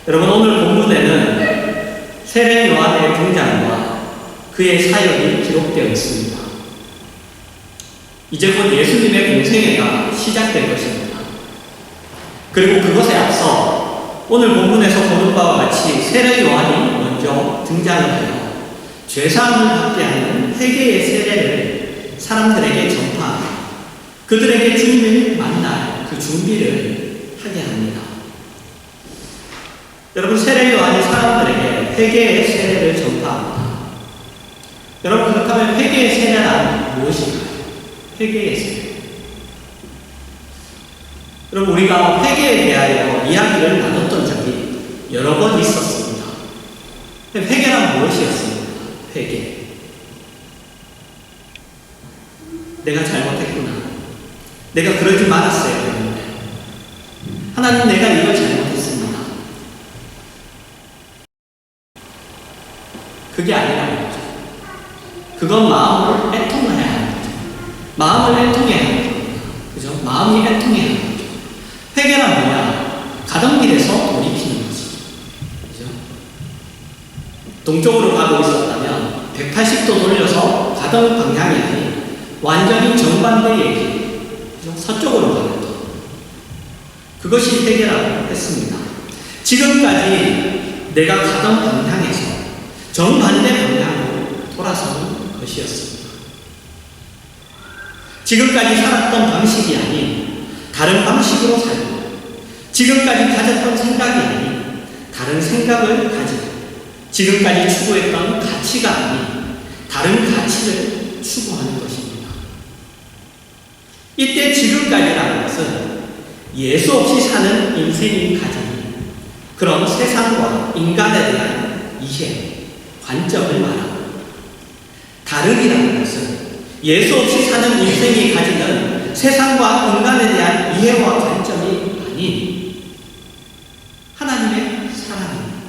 여러분, 오늘 본문에는 세례 요한의 등장과 그의 사역이 기록되어 있습니다. 이제 곧 예수님의 공생애가 시작될 것입니다. 그리고 그것에 앞서 오늘 본문에서 보는 바와 같이 세례 요한이 먼저 등장을 하여 죄사함을 받게 하는 회개의 세례를 사람들에게 전파하며 그들에게 주님을 만날 그 준비를 하게 합니다. 여러분, 세례 요한이 사람들에게 회개의 세례를 전파합니다. 여러분, 그렇다면 회개의 세례란 무엇인가요? 회개의 세례. 여러분, 우리가 회개에 대하여 이야기를 나눴던 적이 여러 번 있었습니다. 회개란 무엇이었습니까? 회개. 내가 잘못했구나. 내가 그러지 말았어야 했는데. 하나님, 내가 이걸 잘못했습니다. 그게 아니라는 거죠. 그건 마음을 애통해야 하는 거죠. 마음을 애통해야 하는 겁니다. 그죠? 마음이 애통해야 하는 거죠. 회개란 뭐냐? 가던 길에서 돌이키는 거지. 그죠? 동쪽으로 가고 있었다면 180도 돌려서 가던 방향이 아닌 완전히 정반대의 길, 그죠? 서쪽으로 가는 것. 그것이 회개라고 했습니다. 지금까지 내가 가던 방향에서 정반대 방향으로 돌아서는 것이었습니다. 지금까지 살았던 방식이 아닌 다른 방식으로 살고, 지금까지 가졌던 생각이 아닌 다른 생각을 가지고, 지금까지 추구했던 가치가 아닌 다른 가치를 추구하는 것입니다. 이때 지금까지라는 것은 예수 없이 사는 인생이 가지는 그런 세상과 인간에 대한 이해, 관점을 말합니다. 다름이라는 것은 예수 없이 사는 인생이 가지는 세상과 인간에 대한 이해와 관점이 아닌 하나님의 사랑입니다.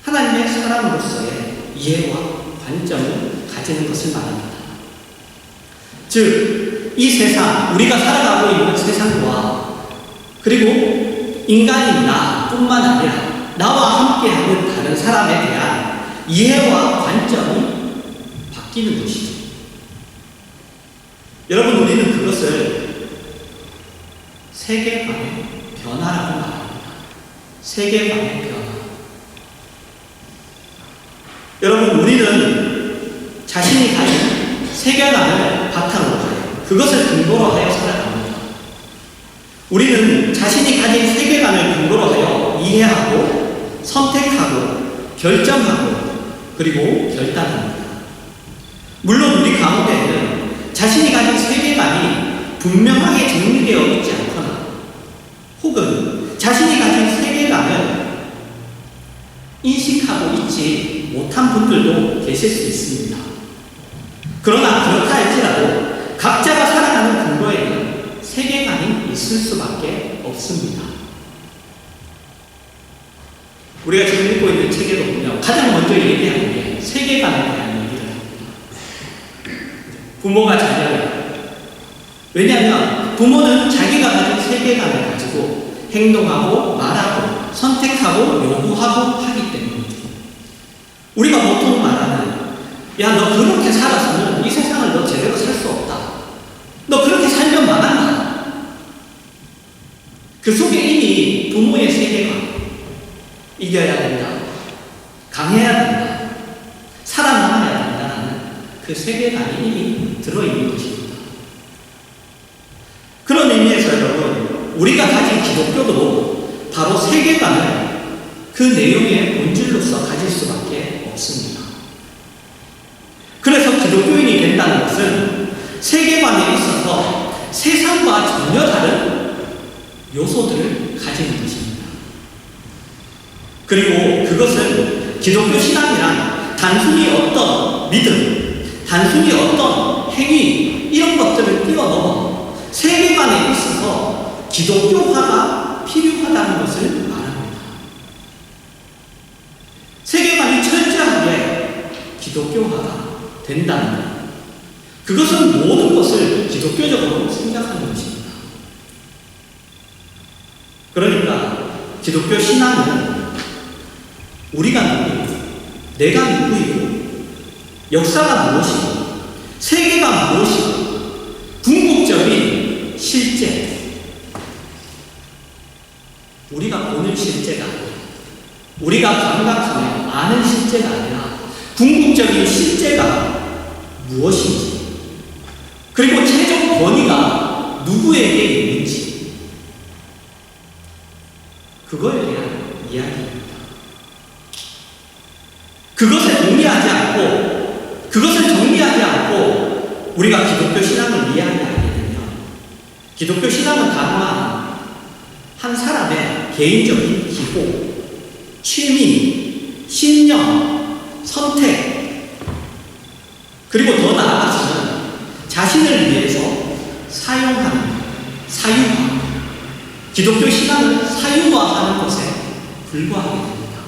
하나님의 사랑으로서의 이해와 관점을 가지는 것을 말합니다. 즉, 이 세상, 우리가 살아가고 있는 세상과 그리고 인간인 나뿐만 아니라 나와 함께하는 다른 사람에 대한 이해와 관점이 바뀌는 것이죠. 여러분, 우리는 그것을 세계관의 변화라고 말합니다. 세계관의 변화. 여러분, 우리는 자신이 가진 세계관을 바탕으로 하여 그것을 근거로 하여 살아갑니다. 우리는 자신이 가진 세계관을 근거로 하여 이해하고 선택하고 결정하고 그리고 결단합니다. 물론 우리 가운데에는 자신이 가진 세계관이 분명하게 정리되어 있지 않거나 혹은 자신이 가진 세계관을 인식하고 있지 못한 분들도 계실 수 있습니다. 그러나 그렇다 할지라도 각자가 살아가는 근거에는 세계관이 있을 수밖에 없습니다. 우리가 지금 읽고 있는 책에도 보면 가장 먼저 얘기하는 게 세계관에 대한 얘기를 합니다. 부모가 자녀를. 왜냐하면 부모는 자기가 가진 세계관을 가지고 행동하고 말하고 선택하고 요구하고 하기 때문이죠. 우리가 보통 말하는 야, 너 그렇게 살아서는 이 세상을 너 제대로 살 수 없다. 너 그렇게 살면 망한다. 그 속에 이미 부모의 세계관, 이겨야 된다, 강해야 된다, 살아남아야 된다는 그 세계관이 이미 들어있는 것입니다. 그런 의미에서 여러분, 우리가 가진 기독교도 바로 세계관을 그 내용의 본질로서 가질 수밖에 없습니다. 그래서 기독교인이 된다는 것은 세계관에 있어서 세상과 전혀 다른 요소들을 가지는 것입니다. 그리고 그것은 기독교 신앙이란 단순히 어떤 믿음, 단순히 어떤 행위, 이런 것들을 뛰어넘어 세계관에 있어서 기독교화가 필요하다는 것을 말합니다. 세계관이 철저하게 기독교화가 된다는 것. 그것은 모든 것을 기독교적으로 생각하는 것입니다. 그러니까 기독교 신앙은 우리가 누구이고, 내가 누구이고, 역사가 무엇이고, 세계가 무엇이고, 궁극적인 실제, 우리가 보는 실제가 아니라, 우리가 감각하며 아는 실제가 아니라 궁극적인 실제가 무엇인지, 그리고 최종 권위가 누구에게 있는지, 그거에 대한 이야기입니다. 그것을 동의하지 않고, 그것을 정리하지 않고 우리가 기독교 신앙을 이해하게 되면, 기독교 신앙은 단호한 한 사람의 개인적인 기호, 취미, 신념, 선택, 그리고 더 나아가서는 자신을 위해서 사용하는 사유화, 기독교 신앙을 사유화하는 것에 불과하게 됩니다.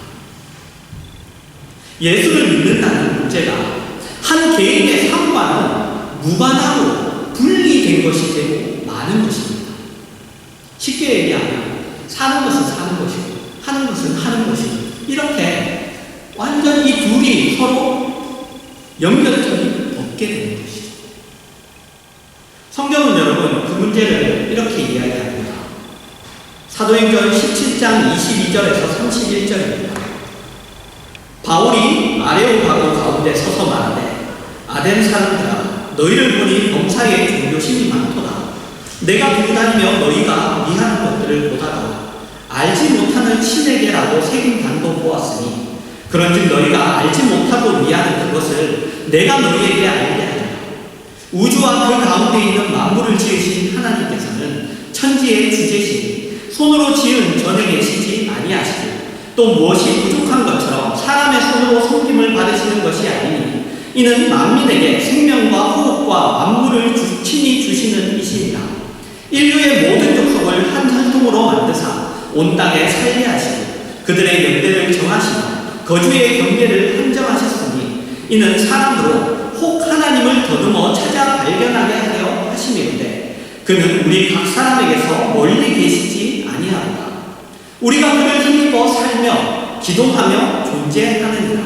예수를 믿는다는 문제가 한 개인의 삶과는 무관하고 분리된 것이 되고 마는 것입니다. 쉽게 얘기하면 사는 것은 사는 것이고 하는 것은 하는 것이고, 이렇게 완전 이 둘이 서로 연결점이 없게 되는 것이죠. 성경은 여러분 그 문제를 이렇게 이야기합니다. 사도행전 17장 22절에서 31절입니다. 바울이 아레오파고 가운데 서서 말하되, 아덴 사람들아, 너희를 보니 범사에 종교심이 많도다. 내가 두고 다니며 너희가 미하는 것들을 보다가 알지 못하는 신에게라도 새긴 단도 보았으니, 그런즉 너희가 알지 못하고 미하는 그것을 내가 너희에게 알게 하리라. 우주와 그 가운데 있는 만물을 지으신 하나님께서는 천지의 주제시니 손으로 지은 전에 계시지 아니하시고, 또 무엇이 부족한 것처럼 사람의 손으로 섬김을 받으시는 것이 아니니, 이는 만민에게 생명과 호흡과 만물을 친히 주시는 이시니라. 인류의 모든 족속을 한 혈통으로 만드사 온 땅에 살게 하시고, 그들의 연대를 정하시고 거주의 경계를 한정하셨으니, 이는 사람으로 혹 하나님을 더듬어 찾아 발견하게 하려 하심이온데, 그는 우리 각 사람에게서 멀리 계시지 아니하도다. 우리가 그를 힘입어 살며 기도하며 존재하느니라.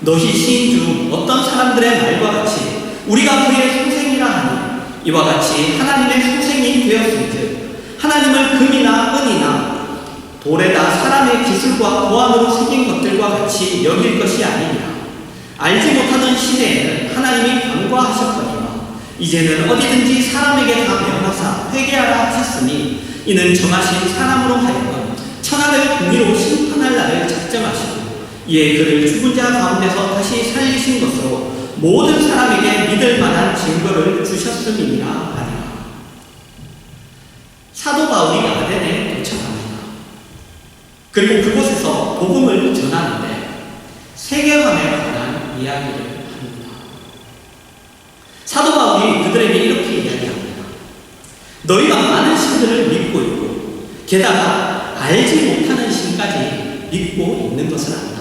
너희 시인 중 어떤 사람들의 말과 같이 우리가 그의 소생이라 하니, 이와 같이 하나님의 소생이 되었은즉 하나님을 금이나 은이나 돌에다 사람의 기술과 고안으로 새긴 것들과 같이 여길 것이 아니니라. 알지 못하는 시대에는 하나님이 간과하셨거니와 이제는 어디든지 사람에게 다 명하사 회개하라 하셨으니, 이는 정하신 사람으로 하여금 천하를 공의로 심판할 날을 작정하시고, 이에 그를 죽은 자 가운데서 다시 살리신 것으로 모든 사람에게 믿을 만한 증거를 주셨음이니라 하니라. 사도 바울이 아덴에 도착합니다. 그리고 그곳에서 복음을 전하는데 세계관에 관한 이야기를 합니다. 사도 바울이 그들에게 이렇게 이야기합니다. 너희가 많은 신들을 믿고 있고 게다가 알지 못하는 신까지 믿고 있는 것을 안다.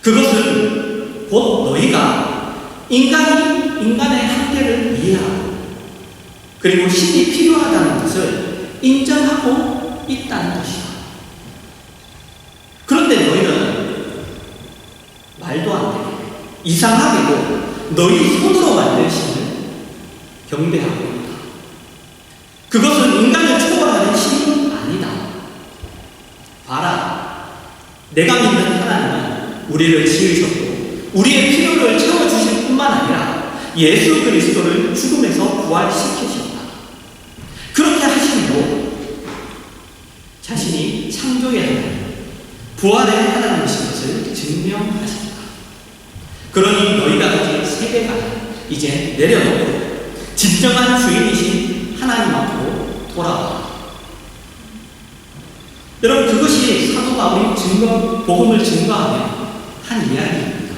그것은 곧 너희가 인간이 인간의 한계를 이해하고, 그리고 신이 필요하다는 것을 인정하고 있다는 것이다. 그런데 너희는 말도 안 되게 이상하게도 너희 손으로 만든 신을 경배하고 있다. 그것은 인간을 초월하는 신이 아니다. 봐라, 내가 믿는 하나님은 우리를 지으셨고 우리의 필요를 채워주실 뿐만 아니라 예수 그리스도를 죽음에서 부활시키셨다. 그렇게 하심으로 자신이 창조의 하나님, 부활의 하나님이신 것을 증명하셨다. 그러니 너희가 가진 세계관을 이제 내려놓고 진정한 주인이신 하나님 앞으로 돌아와. 여러분, 그것이 사도 바울이 복음을 증거하며 한 이야기입니다.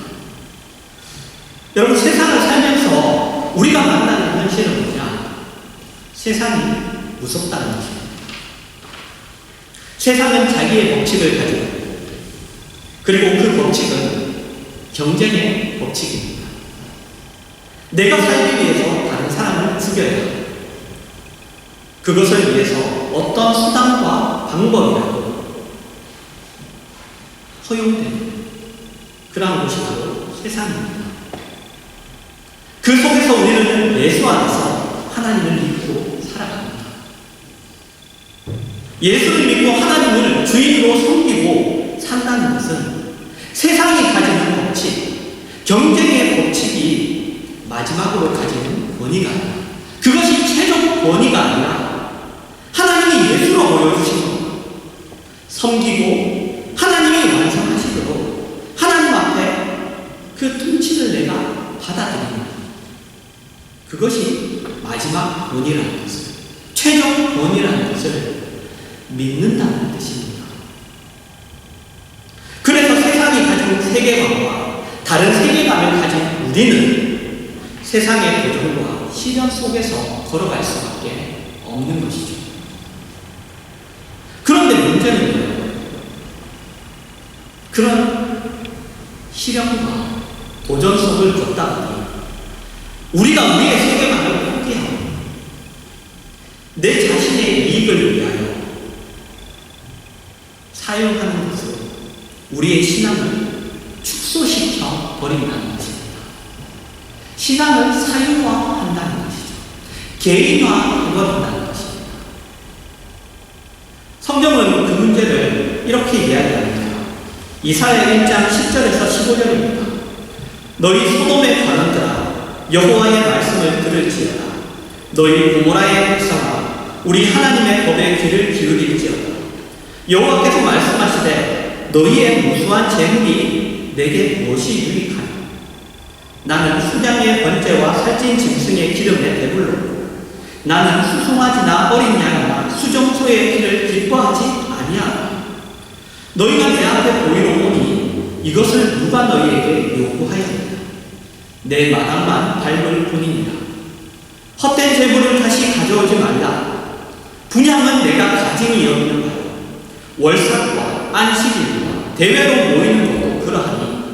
여러분, 세상을 살면서 우리가 만나는 현실은 뭐냐? 세상이 무섭다는 것입니다. 세상은 자기의 법칙을 가지고 있고, 그리고 그 법칙은 경쟁의 법칙입니다. 내가 살기 위해서 다른 사람을 죽여야 합니다. 그것을 위해서 어떤 수단과 방법이라도 허용되는 그러한 곳이 바로 세상입니다. 그 속에서 우리는 예수 안에서 하나님을 믿고 살아갑니다. 예수를 믿고 하나님을 주인으로 섬기고 산다는 것은 세상이 가지는 법칙, 경쟁의 법칙이 마지막으로 가지는 권위가 아니라, 그것이 최종 권위가 아니라 하나님이 예수로 보여주신 겁니다. 섬기고 하나님이 완성하시도록 하나님 앞에 그 통치를 내가 받아들이는 것, 그것이 마지막 권위라는 것을, 최종 권위라는 것을 믿는다는 뜻입니다. 그래서 세상이 가진 세계관과 다른 세계관을 가진 우리는 세상의 도전과 시련 속에서 걸어갈 수밖에 없는 것이죠. 그런데 문제는 그런 시련과 도전 속을 걷다 보니 우리가 우리의 세계관을 포기하고 내 자신의 이익을 위하여 사용하는 것으로 우리의 신앙을 축소시켜 버린다는 것입니다. 신앙을 사유화한다는 것이죠. 개인화해버린다는 것입니다. 성경은 그 문제를 이렇게 이야기합니다. 이사야 1장 10절에서 15절입니다. 너희 소돔의 관원들아, 여호와의 말씀을 들을지어다. 너희 고모라의 백성아, 우리 하나님의 법에 귀를 기울일지어다. 여호와께서 말씀하시되 너희의 무수한 재물이 내게 무엇이 유익하냐? 나는 수장의 번제와 살찐 짐승의 기름에 배불렀고 나는 수송아지나 어린 양이나 수정소의 피를 기뻐하지 아니하라. 너희가 내 앞에 보이러 오니 이것을 누가 너희에게 요구하였느냐? 내 마당만 밟을 뿐이니라. 헛된 재물을 다시 가져오지 말라. 분향은 내가 가짐이 여기는 바요. 월삭과 안식일과 대회로 모이는 것도 그러하니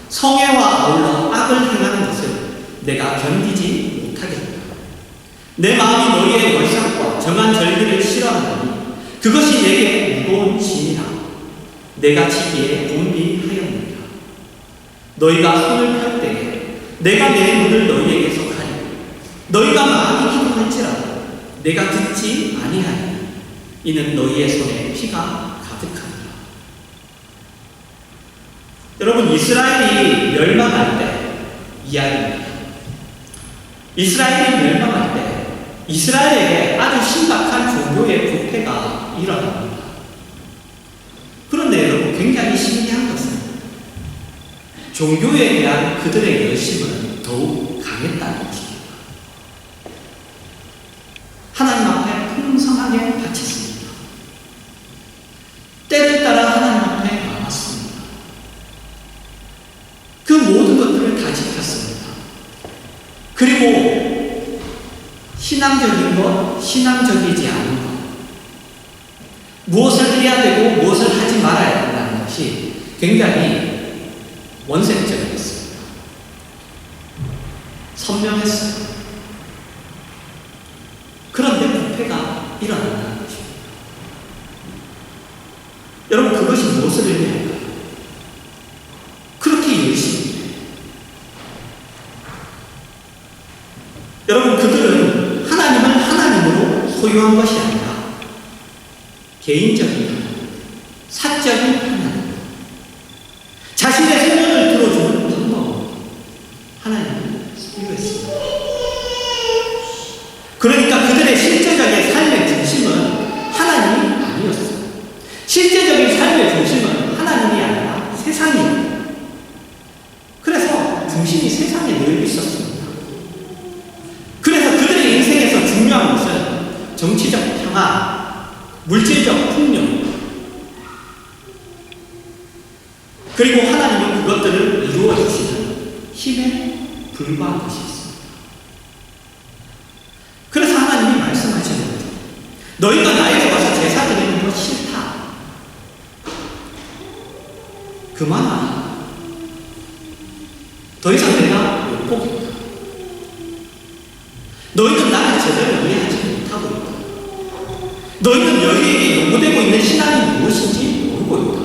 성애와 아울러 악을 행하는 것을 내가 견디지 못하겠다. 내 마음이 너희의 월삭과 정한 절기를 싫어하노니 그것이 내게 무거운 짐이라. 내가 지기에 곤비하였느니라. 너희가 손을 펼 때에 내가 내 눈을 너희에게서 가리고 너희가 많이 기도할지라도 내가 듣지 아니하니 이는 너희의 손에 피가 가득하니라. 여러분, 이스라엘이 멸망할 때 이야기입니다. 이스라엘이 멸망할 때 이스라엘에게 아주 심각한 종교의 부패가 일어납니다. 그런데 여러분, 굉장히 신기한 것은 종교에 대한 그들의 열심은 더욱 강했다는 것입니다. 하나님 앞에 풍성하게 바쳤습니다. 때를 따라 하나님 앞에 나왔습니다. 그 모든 것들을 다 지켰습니다. 그리고 신앙적인 것, 신앙적이지 않은 것, 무엇을 해야 되고 무엇을 하지 말아야 된다는 것이 굉장히 원색적이었습니다. 선명했어요. 그런데 부패가 일어난다는 것입니다. 여러분, 그것이 무엇을 의미할까요? 그렇게 열심히. 여러분, 그들은 하나님을 하나님으로 소유한 것이 아니라 개인적인 하나님, 사적인 하나님, 자신의 소원을 들어주는 방법으로 하나님을 소유했습니다. 그러니까 그들의 실제적인 삶의 중심은 하나님이 아니었어요. 실제적인 삶의 중심은 하나님이 아니라 세상이에요. 그래서 중심이 세상에 늘 있었습니다. 그래서 그들의 인생에서 중요한 것은 정치적 평화, 물질적 풍요, 그리고 하나님은 그것들을 이루어 주시는 힘에 불과한 것이 있습니다. 그래서 하나님이 말씀하시는 거죠. 너희가 나에게 와서 제사 드리는 거 싫다. 그만하라. 더 이상 내가 못 보겠다. 너희는 나를 제대로 이해하지 못하고 있다. 너희는 너희에게 요구되고 있는 신앙이 무엇인지 모르고 있다.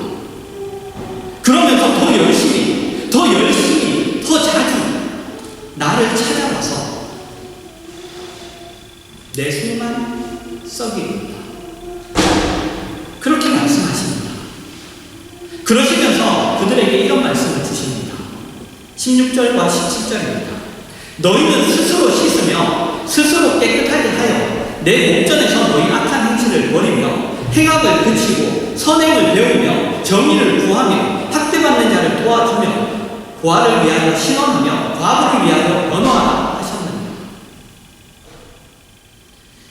썩이리로다. 그렇게 말씀하십니다. 그러시면서 그들에게 이런 말씀을 주십니다. 16절과 17절입니다. 너희는 스스로 씻으며 스스로 깨끗하게 하여 내 목전에서 너희 악한 행실을 버리며 행악을 그치고 선행을 배우며 정의를 구하며 학대받는 자를 도와주며 고아를 위하여 신원하며 과부를 위하여 변호하라 하셨느니라.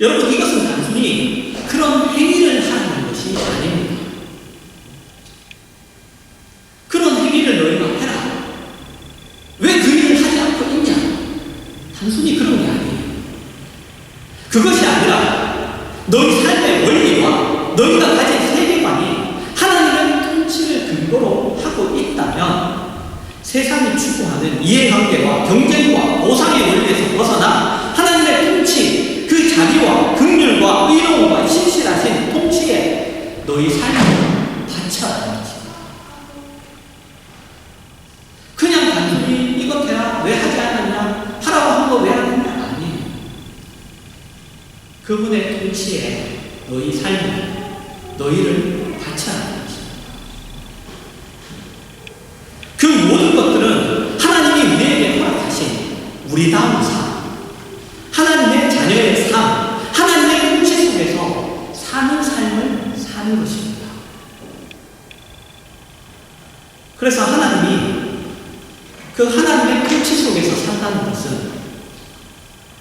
여러분, 이것은 단순히 그런 행위를 하는 것이 아닙니다. 그런 행위를 너희가 해라. 왜 그 일을 하지 않고 있냐? 단순히 그런 게 아니에요. 그것이 아니라 너희 삶의 원리와 너희가 가진 세계관이 하나님의 통치를 근거로 하고 있다면 세상이 추구하는 이해관계와 경쟁과 보상의 원리에서 벗어나 하나님의 통치, 그 자비와 긍휼과 의로움과 신실하신 통치에 너희 삶을 바쳐라는 것입니다. 그냥 단순히 이것 해라, 왜 하지 않았냐, 하라고 한 거 왜 안 했냐, 아니에요. 그분의 통치에 너희 삶을, 너희를 바쳐라는 것입니다. 그 모든 것들은 하나님이 우리에게 허락하신 우리다운 삶, 하나님의 자녀의 삶, 하나님의 통치 속에서 사는 삶을 사는 것입니다. 그래서 하나님이 그 하나님의 통치 속에서 산다는 것은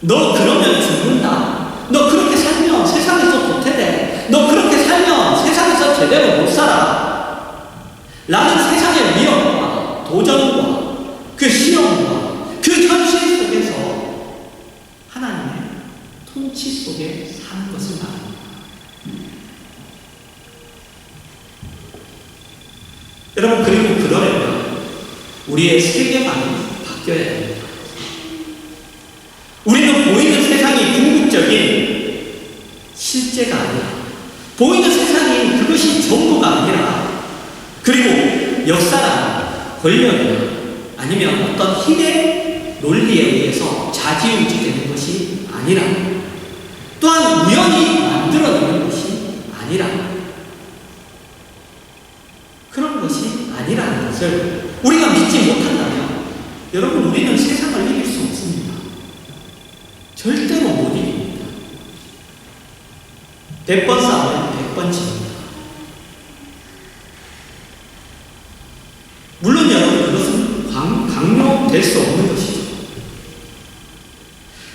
너 그러면 죽는다, 너 그렇게 살면 세상에서 도태돼, 너 그렇게 살면 세상에서 제대로 못 살아 라는 세상의 위험과 도전과 그 시험과 그 현실 속에서 하나님의 통치 속에 사는 것을 말합니다. 여러분, 그리고 그러려면 우리의 세계관이 바뀌어야 됩니다. 우리는 보이는 세상이 궁극적인 실제가 아니라, 보이는 세상이 그것이 전부가 아니라, 그리고 역사나 권력이나 아니면 어떤 힘의 논리에 의해서 좌지우지되는 것이 아니라, 또한 우연히 만들어내는 것이 아니라, 그런 것이 아니라는 것을 우리가 믿지 못한다면 여러분, 우리는 세상을 이길 수 없습니다. 절대로 못 이깁니다. 100번 싸우면 100번 집니다. 물론 여러분, 그것은 강요될 수 없는 것이죠.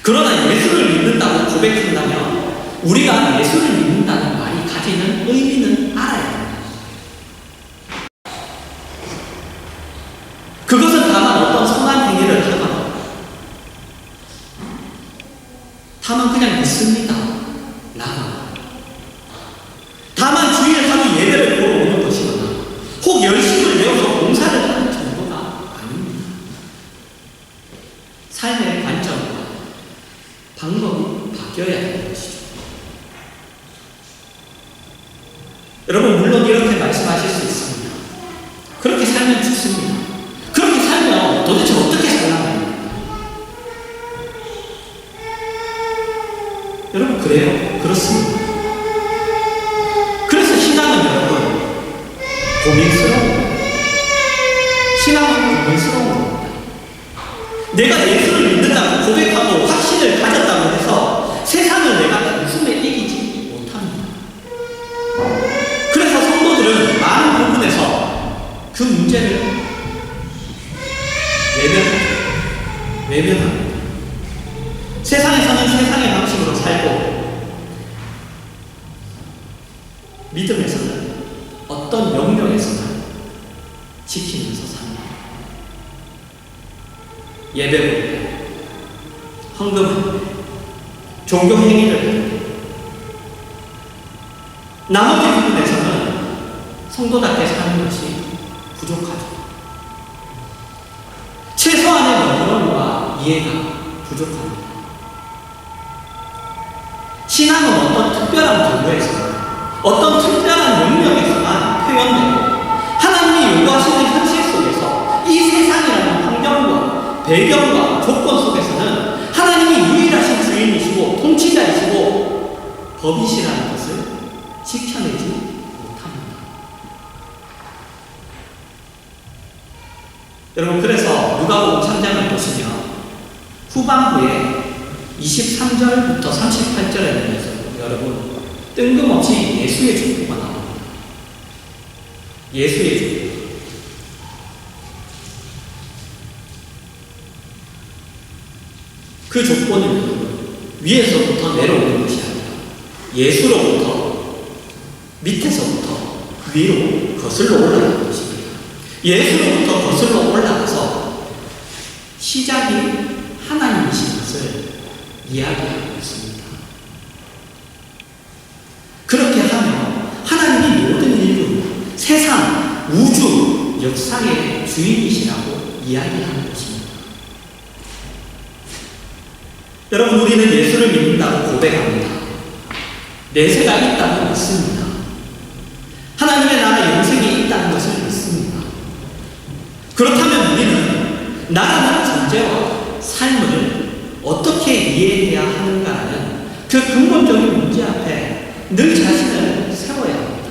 그러나 예수를 믿는다고 고백한다면 우리가 예수를 믿는다는 말이 가지는 의미는 알아야 합니다. 그것은 다만 어떤 선한 행위를 하거나, 다만 그냥 믿습니다 라거나, 다만 주일 하루 예배를 보러 오는 것이거나, 혹 열심을 내어서 봉사를 하는 정도가 아닙니다. 삶의 관점과 방법이 바뀌어야 하는 것이죠. 여러분, 물론 이렇게 말씀하실 수 있습니다. 그렇게 살면 죽습니다. 그렇게 살면 도대체 어떻게 살아가요? 여러분, 그래요? 그렇습니다. 그래서 신앙은 여러분, 고민스러운 겁니다. 신앙은 고민스러운 겁니다. 내가 예수를 믿는다고 고백하고 확신을 가졌다고 해서 세상을 내가 단숨에 이기지 못합니다. 그래서 성도들은 많은 부분에서 그 문제를 외면합니다. 세상에서는 세상의 방식으로 살고, 믿음에서는 어떤 명령에서만 지키면서 삽니다. 예배를 해, 헌금을 해, 종교 행위를 해. 나머지 부분에서는 성도답게 사는 것이 부족하죠. 최소한의 명령과 이해가 부족합니다. 신앙은 어떤 특별한 경우에서, 어떤 특별한 영역에서만 표현되고, 하나님이 요구하시는 현실 속에서 이 세상이라는 환경과 배경과 조건 속에서는 하나님이 유일하신 주인이시고 통치자이시고 거짓이라는 것을 지켜내지 못합니다. 여러분, 그래서 누가복음 3장을 보시면 후반부에 23절부터 38절에 대해서 여러분 뜬금없이 예수의 족보가 나옵니다. 예수의 족보. 그 족보는 위에서부터 내려오는 것이 아니라 예수로부터 밑에서부터 위로 거슬러 올라가는 것입니다. 예수로부터 거슬러 올라가서 시작이 하나님이신 것을 이야기하고 있습니다. 그렇게 하면 하나님이 모든 인류, 세상, 우주, 역사의 주인이시라고 이야기하는 것입니다. 여러분, 우리는 예수를 믿는다고 고백합니다. 내세가 있다고 믿습니다. 하나님의 나라 영생이 있다는 것을 믿습니다. 그렇다면 우리는 나라는 존재와 삶을 어떻게 이해해야 하는가라는 그 근본적인 문제 앞에 늘 자신을 세워야 합니다.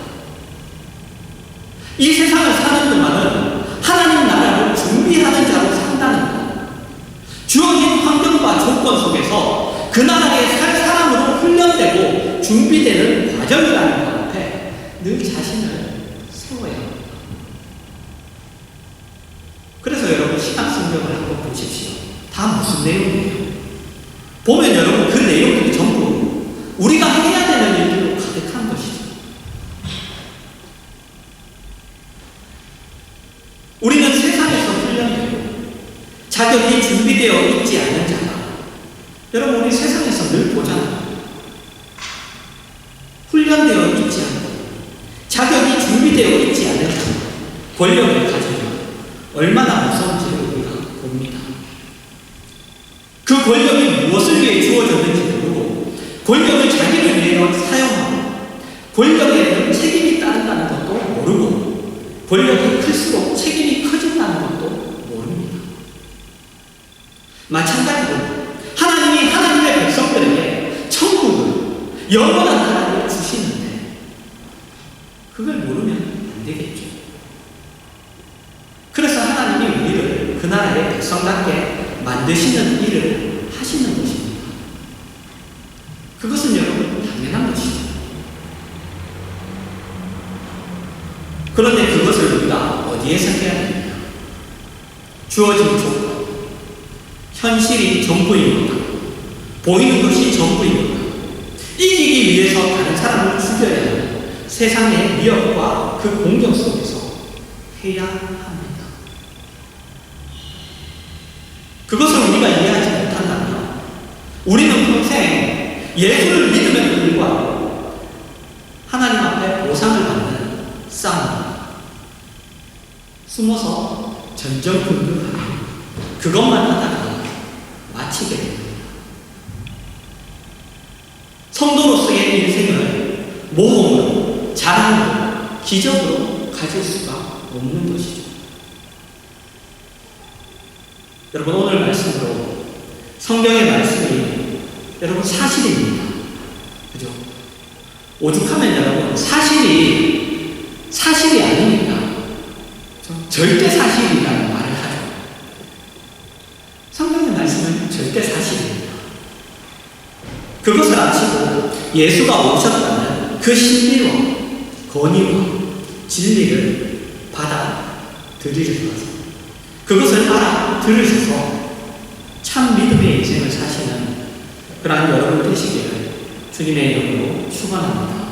이 세상을 사는 동안은 하나님 나라를 준비하는 자로 산다는 것, 주어진 환경과 조건 속에서 그 나라에 살 사람으로 훈련되고 준비되는 과정이라는 것 앞에 늘 자신을 세워야 합니다. 그래서 여러분, 신학성경을 한번 보십시오. 다 무슨 내용이에요? 보면 여러분, 그 내용들이 전부 우리가 해야 되는 일들로 가득한 것이죠. 우리는 세상에서 훈련되고 자격이 준비되어 있지 않은 자가, 여러분, 우리 세상에서 늘 보잖아요. 훈련되어 있지 않고 자격이 준비되어 있지 않은 자가 권력을 가지면 얼마나 무서운지를 우리가 봅니다. 그 권력이 무엇을 위해 주어졌는지 모르고 권력을 자기를 위해 사용하고 권력에는 책임이 따른다는 것도 모르고 권력이 클수록 책임이 커진다는 것도 모릅니다. 마찬가지로 하나님이 하나님의 백성들에게 천국을, 영원한 나라를 주시는데 그걸 모르면 안 되겠죠. 그래서 하나님이 우리를 그 나라의 백성답게 만드시는 일을 하시는 것입니다. 그것은 여러분 당연한 것이죠. 그런데 그것을 우리가 어디에서 해야 됩니까? 주어진 조건, 현실이 전부인 것, 보이는 것이 전부인 것, 이기기 위해서 다른 사람을 죽여야 하는 세상의 위협과 그 공격 속에서 해야 합니다. 그것을 우리가 이해하지 못한다면 우리는 평생 예수를 믿음에도 불구하고 하나님 앞에 보상을 받는 싸움, 숨어서 전전긍긍하며 그것만 하다가 마치게 됩니다. 성도로서의 인생을 모험으로, 자랑으로, 기적으로 가질 수가 없는 것이죠. 여러분, 오늘 말씀으로 성경의 말씀이 여러분 사실입니다. 그죠? 오죽하면 여러분 사실이 아니니까 절대 사실이라는 말을 하죠. 성경의 말씀은 절대 사실입니다. 그것을 아시고 예수가 오셨다는 그 신비와 권위와 진리를 받아들이셔서 그것을 알아들으셔서 참 믿음의 인생을 사시는 그러한 여러분 되시기를 주님의 이름으로 축원합니다.